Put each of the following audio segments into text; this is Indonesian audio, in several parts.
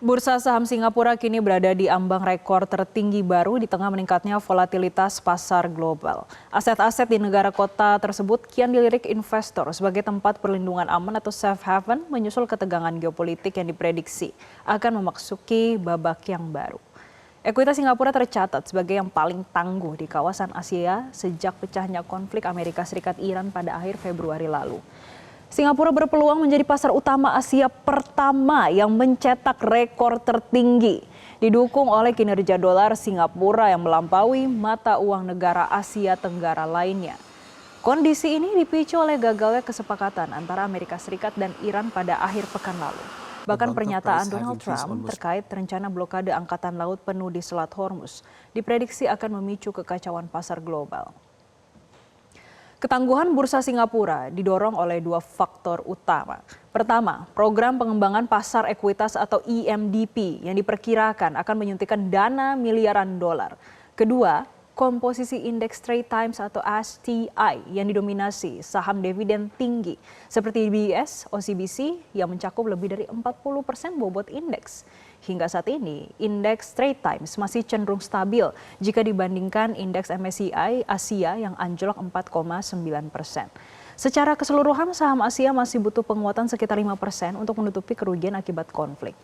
Bursa saham Singapura kini berada di ambang rekor tertinggi baru di tengah meningkatnya volatilitas pasar global. Aset-aset di negara kota tersebut kian dilirik investor sebagai tempat perlindungan aman atau safe haven menyusul ketegangan geopolitik yang diprediksi akan memasuki babak yang baru. Ekuitas Singapura tercatat sebagai yang paling tangguh di kawasan Asia sejak pecahnya konflik Amerika Serikat-Iran pada akhir Februari lalu. Singapura berpeluang menjadi pasar utama Asia pertama yang mencetak rekor tertinggi, didukung oleh kinerja dolar Singapura yang melampaui mata uang negara Asia Tenggara lainnya. Kondisi ini dipicu oleh gagalnya kesepakatan antara Amerika Serikat dan Iran pada akhir pekan lalu. Bahkan pernyataan Donald Trump terkait rencana blokade angkatan laut penuh di Selat Hormuz diprediksi akan memicu kekacauan pasar global. Ketangguhan bursa Singapura didorong oleh dua faktor utama. Pertama, program pengembangan pasar ekuitas atau EMDP yang diperkirakan akan menyuntikkan dana miliaran dolar. Kedua, komposisi indeks Straits Times atau STI yang didominasi saham dividen tinggi seperti DBS, OCBC yang mencakup lebih dari 40% bobot indeks. Hingga saat ini, indeks Straits Times masih cenderung stabil jika dibandingkan indeks MSCI Asia yang anjlok 4,9%. Secara keseluruhan, saham Asia masih butuh penguatan sekitar 5% untuk menutupi kerugian akibat konflik.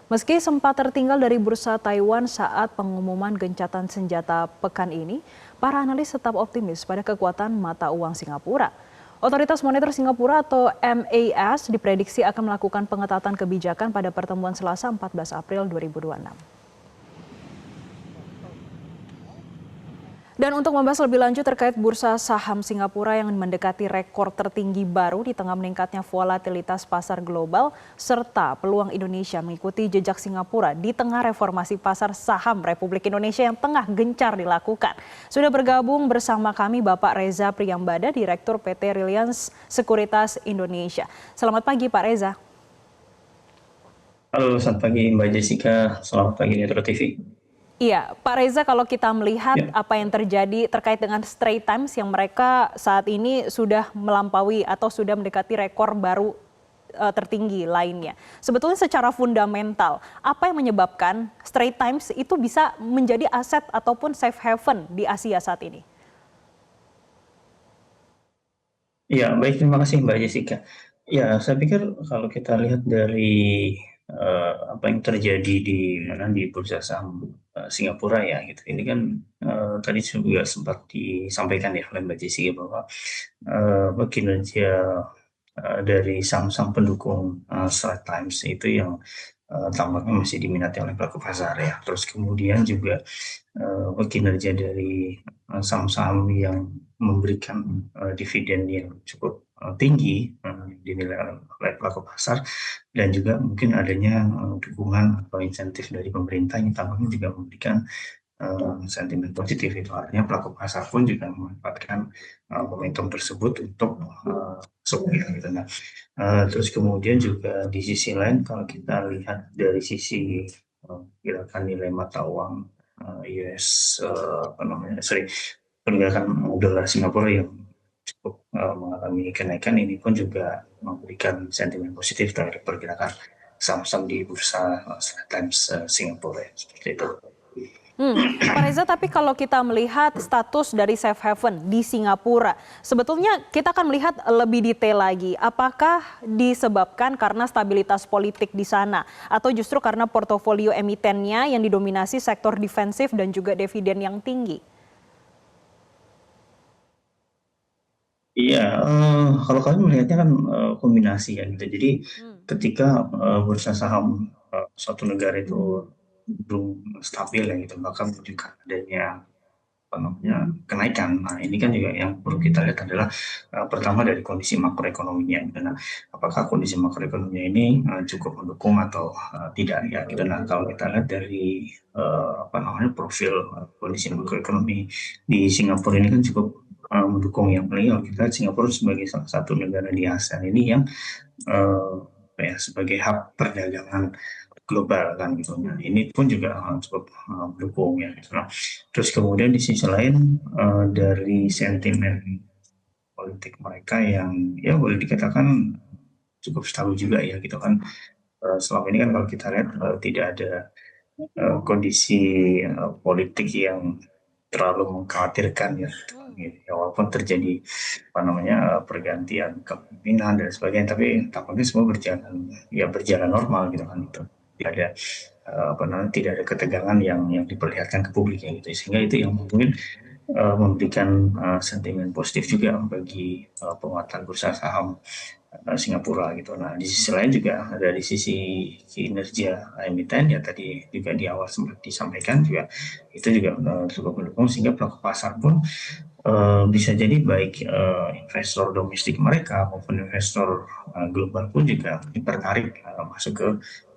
Meski sempat tertinggal dari bursa Taiwan saat pengumuman gencatan senjata pekan ini, para analis tetap optimis pada kekuatan mata uang Singapura. Otoritas Moneter Singapura atau MAS diprediksi akan melakukan pengetatan kebijakan pada pertemuan Selasa 14 April 2026. Dan untuk membahas lebih lanjut terkait bursa saham Singapura yang mendekati rekor tertinggi baru di tengah meningkatnya volatilitas pasar global serta peluang Indonesia mengikuti jejak Singapura di tengah reformasi pasar saham Republik Indonesia yang tengah gencar dilakukan. Sudah bergabung bersama kami Bapak Reza Priyambada, Direktur PT Reliance Sekuritas Indonesia. Selamat pagi Pak Reza. Halo, selamat pagi Mbak Jessica. Selamat pagi Metro TV. Iya, Pak Reza, kalau kita melihat Ya, apa yang terjadi terkait dengan Straits Times yang mereka saat ini sudah melampaui atau sudah mendekati rekor baru tertinggi lainnya. Sebetulnya secara fundamental, apa yang menyebabkan Straits Times itu bisa menjadi aset ataupun safe haven di Asia saat ini? ya, baik, terima kasih Mbak Jessica. Ya, saya pikir kalau kita lihat dari apa yang terjadi di bursa saham Singapura ya, gitu. Ini kan tadi juga sempat disampaikan ya oleh Mbak Jessica bahwa kinerja dari saham-saham pendukung Straits Times itu yang tampaknya masih diminati oleh pelaku pasar ya. Terus kemudian juga kinerja dari saham-saham yang memberikan dividen yang cukup tinggi dinilai oleh pelaku pasar, dan juga mungkin adanya dukungan atau insentif dari pemerintah yang tampaknya juga memberikan sentimen positif. Itu artinya pelaku pasar pun juga memanfaatkan momentum tersebut untuk masuk ya, gitu. Nah, terus kemudian juga di sisi lain kalau kita lihat dari sisi gerakan nilai mata uang US apa namanya sorry pergerakan dolar Singapura yang cukup mengalami kenaikan, ini pun juga memberikan sentimen positif terhadap pergerakan saham-saham di bursa Straits Times Singapura ya, seperti itu. Pak Reza, tapi kalau kita melihat status dari safe haven di Singapura, sebetulnya kita akan melihat lebih detail lagi. Apakah disebabkan karena stabilitas politik di sana, atau justru karena portofolio emitennya yang didominasi sektor defensif dan juga dividen yang tinggi? Iya, kalau kami melihatnya kan kombinasi ya gitu. Jadi ketika bursa saham suatu negara itu belum stabil ya gitu, bahkan menunjukkan adanya apa namanya kenaikan. Nah, ini kan juga yang perlu kita lihat adalah pertama dari kondisi makroekonominya gitu. Nah, apakah kondisi makroekonominya ini cukup mendukung atau tidak ya gitu. Nah, kalau kita lihat dari apa namanya profil kondisi makroekonomi di Singapura ini kan cukup mendukung. Yang paling kalau kita lihat Singapura sebagai salah satu negara di ASEAN ini yang apa ya, sebagai hub perdagangan global kan gitu. Nah, ini pun juga cukup mendukung ya gitu. Nah, terus kemudian di sisi lain dari sentimen politik mereka yang ya boleh dikatakan cukup stabil juga ya gitu kan. selama ini kan kalau kita lihat tidak ada kondisi politik yang terlalu mengkhawatirkan ya, gitu. Ya, walaupun terjadi pergantian kepemimpinan dan sebagainya, tapi tampaknya semua berjalan normal gitu kan, itu tidak ada tidak ada ketegangan yang diperlihatkan ke publik ya, gitu, sehingga itu yang mungkin memberikan sentimen positif juga bagi penguatan bursa saham Singapura gitu. Nah, di sisi lain juga dari sisi kinerja emiten ya, tadi juga di awal sempat disampaikan juga itu juga cukup mendukung, sehingga pelaku pasar pun bisa jadi baik investor domestik mereka maupun investor global pun juga tertarik masuk ke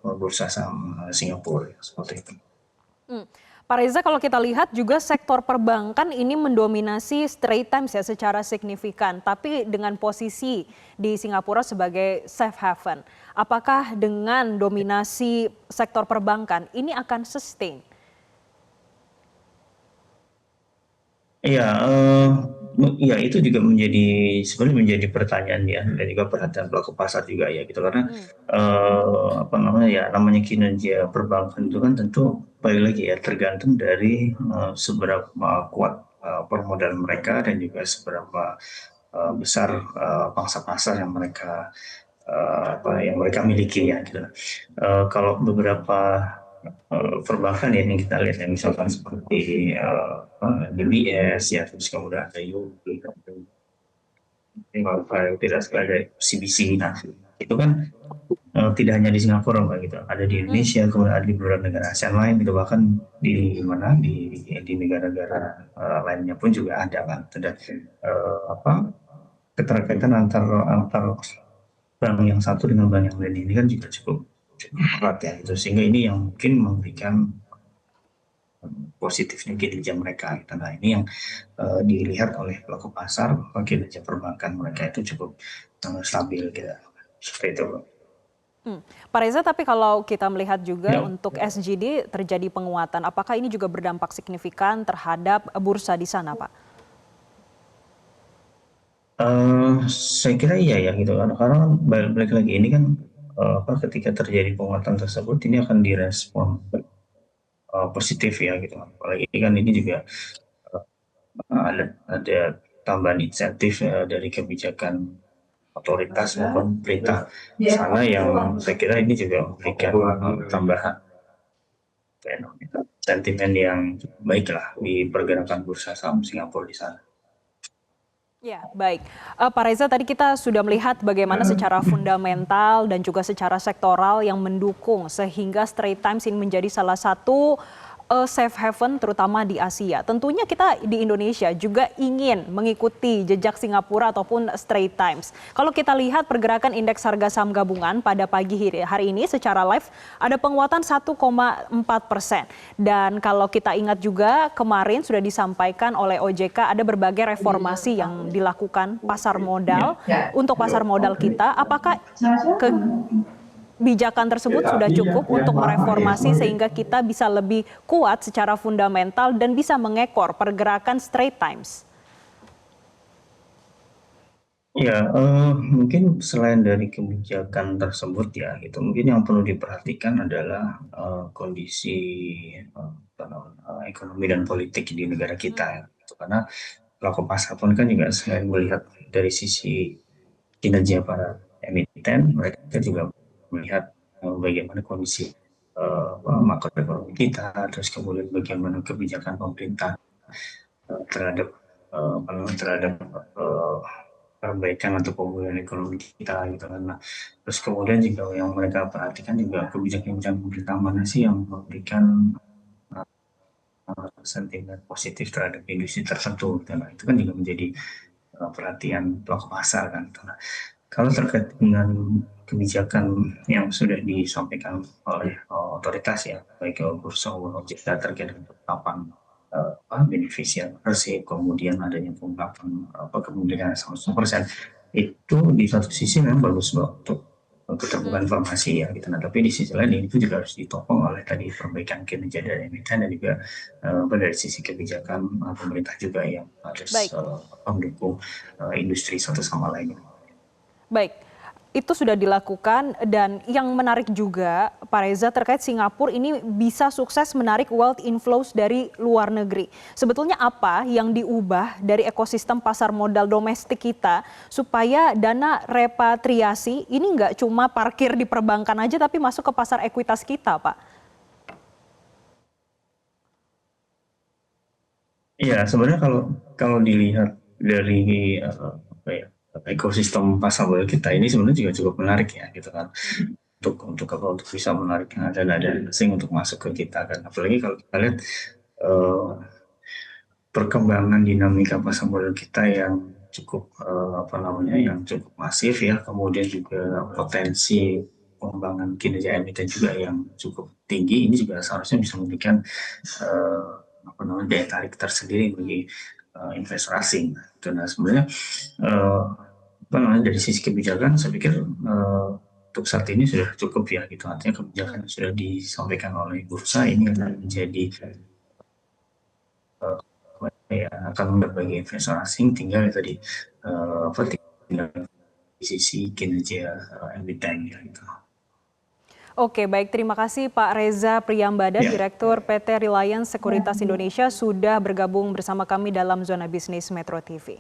bursa saham Singapura seperti itu. Pak Reza, kalau kita lihat juga sektor perbankan ini mendominasi Straits Times ya secara signifikan, tapi dengan posisi di Singapura sebagai safe haven. Apakah dengan dominasi sektor perbankan ini akan sustain? Iya, ya itu juga sebenarnya menjadi pertanyaan ya, dan juga perhatian pelaku pasar juga ya gitu, karena namanya kinerja perbankan itu kan tentu balik lagi ya, tergantung dari seberapa kuat permodalan mereka dan juga seberapa besar pangsa pasar yang mereka miliki ya gitu. Kalau beberapa perbankan ya yang kita lihat ya, misalkan seperti DBS ya, terus kemudian ada UOB, kalau tidak salah ada CBC. Nah, itu kan tidak hanya di Singapura Mbak gitu, ada di Indonesia, kemudian ada di beberapa negara ASEAN lain gitu, bahkan di negara-negara lainnya pun juga ada kan. Dan keterkaitan antar bank yang satu dengan bank yang lain ini kan juga cukup erat ya gitu, sehingga ini yang mungkin memberikan positifnya kinerja mereka gitu. Nah, ini yang dilihat oleh pelaku pasar, kinerja perbankan mereka itu cukup stabil gitu, seperti itu. Pak Reza, tapi kalau kita melihat juga Ya, untuk SGD terjadi penguatan, apakah ini juga berdampak signifikan terhadap bursa di sana, Pak? saya kira iya ya gitu kan, karena balik lagi ini kan ketika terjadi penguatan tersebut ini akan direspon positif ya gitu, apalagi kan ini juga ada tambahan insentif dari kebijakan otoritas maupun perintah sana, yang saya kira ini juga memberikan tambahan sentimen yang baik lah di pergerakan bursa saham Singapura di sana. Ya, baik. Pak Reza, tadi kita sudah melihat bagaimana secara fundamental dan juga secara sektoral yang mendukung sehingga Straits Times ini menjadi salah satu safe haven terutama di Asia. Tentunya kita di Indonesia juga ingin mengikuti jejak Singapura ataupun Straits Times. Kalau kita lihat pergerakan indeks harga saham gabungan pada pagi hari ini secara live ada penguatan 1,4%. Dan kalau kita ingat juga kemarin sudah disampaikan oleh OJK ada berbagai reformasi yang dilakukan pasar modal untuk pasar modal kita. Apakah kebijakan tersebut sudah cukup untuk mereformasi sehingga kita bisa lebih kuat secara fundamental dan bisa mengekor pergerakan Straits Times? Ya, mungkin selain dari kebijakan tersebut ya, itu mungkin yang perlu diperhatikan adalah kondisi ekonomi dan politik di negara kita ya. Gitu. Karena pelaku pasar pun kan juga selain melihat dari sisi kinerja para emiten, mereka juga melihat bagaimana kondisi makroekonomi kita, terus kemudian bagaimana kebijakan pemerintah terhadap terhadap perbaikan atau pemulihan ekonomi kita gitu kan. Nah, terus kemudian juga yang mereka perhatikan juga kebijakan pemerintah mana sih yang memberikan sentimen positif terhadap industri tertentu gitu. Nah, itu kan juga menjadi perhatian pelaku pasar kan. Nah, kalau terkait dengan kebijakan yang sudah disampaikan oleh otoritas ya, baik Bursa maupun OJK terkait dengan penetapan beneficial ownership, kemudian adanya pengungkapan kepemilikan sama 100%, itu di satu sisi memang bagus untuk keterbukaan informasi ya gitu. Nah, tapi di sisi lain itu juga harus ditopang oleh tadi perbaikan kinerja dari emiten dan juga dari sisi kebijakan pemerintah juga yang harus Baik. mendukung industri satu sama lain. Baik. Itu sudah dilakukan dan yang menarik juga Pak Reza terkait Singapura ini bisa sukses menarik wealth inflows dari luar negeri. Sebetulnya apa yang diubah dari ekosistem pasar modal domestik kita supaya dana repatriasi ini nggak cuma parkir di perbankan aja tapi masuk ke pasar ekuitas kita, Pak? Iya, sebenarnya kalau kalau dilihat dari apa ya, ekosistem pasar modal kita ini sebenarnya juga cukup menarik ya gitu kan. Untuk apa, untuk bisa menarik dana-dana asing untuk masuk ke kita kan. Apalagi kalau kita lihat eh, perkembangan dinamika pasar modal kita yang cukup apa namanya, yang cukup masif ya, kemudian juga potensi pengembangan kinerja emiten juga yang cukup tinggi, ini juga seharusnya bisa memberikan eh, apa namanya, daya tarik tersendiri bagi investor asing. Nah sebenarnya eh, apa namanya, dari sisi kebijakan saya pikir untuk saat ini sudah cukup ya gitu, artinya kebijakan yang sudah disampaikan oleh bursa ini akan menjadi ya, akan berbagi investor asing, tinggal tadi apa, tinggal di sisi kinerja emiten ya, gitu. Oke, baik. Terima kasih Pak Reza Priyambada, Ya. Direktur PT Reliance Sekuritas Indonesia sudah bergabung bersama kami dalam Zona Bisnis Metro TV.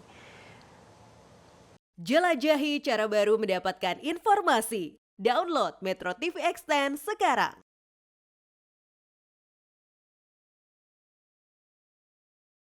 Jelajahi cara baru mendapatkan informasi. Download Metro TV Extend sekarang.